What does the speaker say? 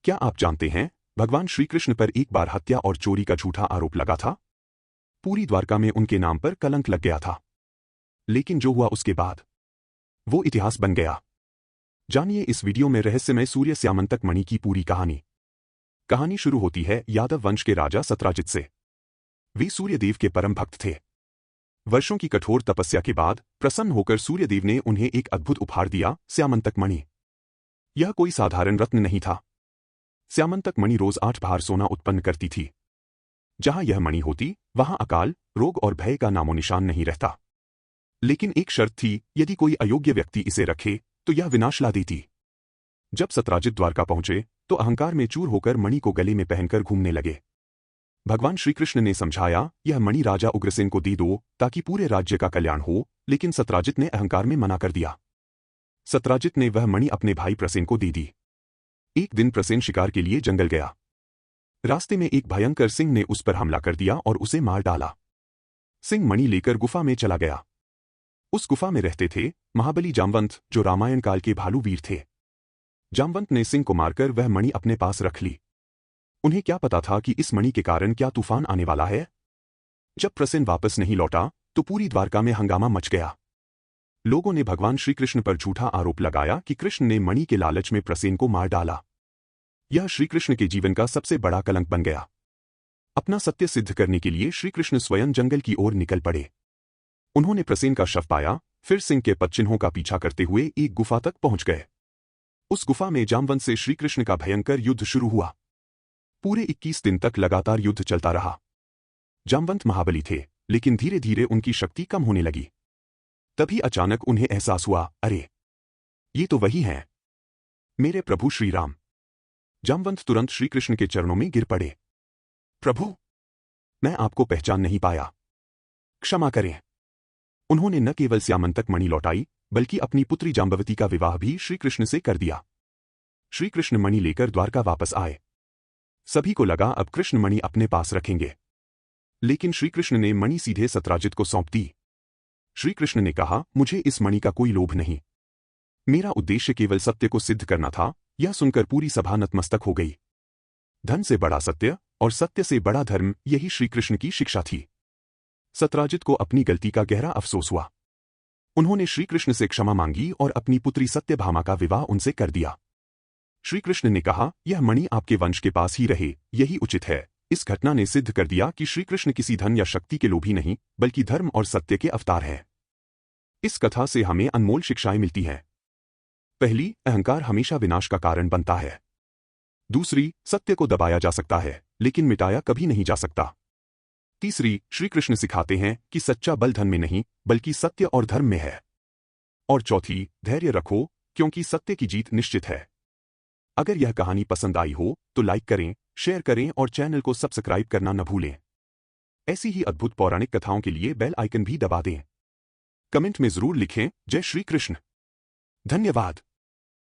क्या आप जानते हैं, भगवान श्री कृष्ण पर एक बार हत्या और चोरी का झूठा आरोप लगा था। पूरी द्वारका में उनके नाम पर कलंक लग गया था। लेकिन जो हुआ उसके बाद, वो इतिहास बन गया। जानिए इस वीडियो में रहस्यमय सूर्य स्यामंतक मणि की पूरी कहानी। कहानी शुरू होती है यादव वंश के राजा सत्राजित से। वे सूर्यदेव के परम भक्त थे। वर्षों की कठोर तपस्या के बाद प्रसन्न होकर सूर्यदेव ने उन्हें एक अद्भुत उपहार दिया, स्यामंतक मणि। यह कोई साधारण रत्न नहीं था। स्यामंतक मणि रोज 8 भार सोना उत्पन्न करती थी। जहां यह मणि होती, वहां अकाल, रोग और भय का नामो निशान नहीं रहता। लेकिन एक शर्त थी, यदि कोई अयोग्य व्यक्ति इसे रखे तो यह विनाश ला देती। जब सत्राजित द्वारका पहुंचे तो अहंकार में चूर होकर मणि को गले में पहनकर घूमने लगे। भगवान श्रीकृष्ण ने समझाया, यह मणि राजा उग्रसेन को दे दो ताकि पूरे राज्य का कल्याण हो, लेकिन सत्राजित ने अहंकार में मना कर दिया। सत्राजित ने वह मणि अपने भाई प्रसेन को दे दी। एक दिन प्रसेन शिकार के लिए जंगल गया। रास्ते में एक भयंकर सिंह ने उस पर हमला कर दिया और उसे मार डाला। सिंह मणि लेकर गुफा में चला गया। उस गुफा में रहते थे महाबली जामवंत, जो रामायण काल के भालू वीर थे। जामवंत ने सिंह को मारकर वह मणि अपने पास रख ली। उन्हें क्या पता था कि इस मणि के कारण क्या तूफान आने वाला है। जब प्रसेन वापस नहीं लौटा तो पूरी द्वारका में हंगामा मच गया। लोगों ने भगवान श्रीकृष्ण पर झूठा आरोप लगाया कि कृष्ण ने मणि के लालच में प्रसेन को मार डाला। यह श्रीकृष्ण के जीवन का सबसे बड़ा कलंक बन गया। अपना सत्य सिद्ध करने के लिए श्रीकृष्ण स्वयं जंगल की ओर निकल पड़े। उन्होंने प्रसेन का शव पाया, फिर सिंह के पदचिन्हों का पीछा करते हुए एक गुफा तक पहुंच गए। उस गुफा में जामवंत से श्रीकृष्ण का भयंकर युद्ध शुरू हुआ। पूरे 21 दिन तक लगातार युद्ध चलता रहा। जामवंत महाबली थे, लेकिन धीरे धीरे उनकी शक्ति कम होने लगी। तभी अचानक उन्हें एहसास हुआ, अरे, ये तो वही हैं, मेरे प्रभु श्री राम। जामवंत तुरंत श्रीकृष्ण के चरणों में गिर पड़े। प्रभु, मैं आपको पहचान नहीं पाया, क्षमा करें। उन्होंने न केवल स्यामंतक मणि लौटाई, बल्कि अपनी पुत्री जाम्बवती का विवाह भी श्रीकृष्ण से कर दिया। श्रीकृष्ण मणि लेकर द्वारका वापस आए। सभी को लगा अब कृष्ण मणि अपने पास रखेंगे। लेकिन श्रीकृष्ण ने मणि सीधे सत्राजित को सौंप दी। श्रीकृष्ण ने कहा, मुझे इस मणि का कोई लोभ नहीं। मेरा उद्देश्य केवल सत्य को सिद्ध करना था। यह सुनकर पूरी सभा नतमस्तक हो गई। धन से बड़ा सत्य और सत्य से बड़ा धर्म, यही श्रीकृष्ण की शिक्षा थी। सत्राजित को अपनी गलती का गहरा अफसोस हुआ। उन्होंने श्रीकृष्ण से क्षमा मांगी और अपनी पुत्री सत्यभामा का विवाह उनसे कर दिया। श्रीकृष्ण ने कहा, यह मणि आपके वंश के पास ही रहे, यही उचित है। इस घटना ने सिद्ध कर दिया कि श्रीकृष्ण किसी धन या शक्ति के लोभी नहीं, बल्कि धर्म और सत्य के अवतार हैं। इस कथा से हमें अनमोल शिक्षाएं मिलती हैं। पहली, अहंकार हमेशा विनाश का कारण बनता है। दूसरी, सत्य को दबाया जा सकता है, लेकिन मिटाया कभी नहीं जा सकता। तीसरी, श्रीकृष्ण सिखाते हैं कि सच्चा बल धन में नहीं, बल्कि सत्य और धर्म में है। और चौथी, धैर्य रखो, क्योंकि सत्य की जीत निश्चित है। अगर यह कहानी पसंद आई हो तो लाइक करें, शेयर करें और चैनल को सब्सक्राइब करना न भूलें। ऐसी ही अद्भुत पौराणिक कथाओं के लिए बेल आइकन भी दबा दें। कमेंट में जरूर लिखें, जय श्री कृष्ण। धन्यवाद।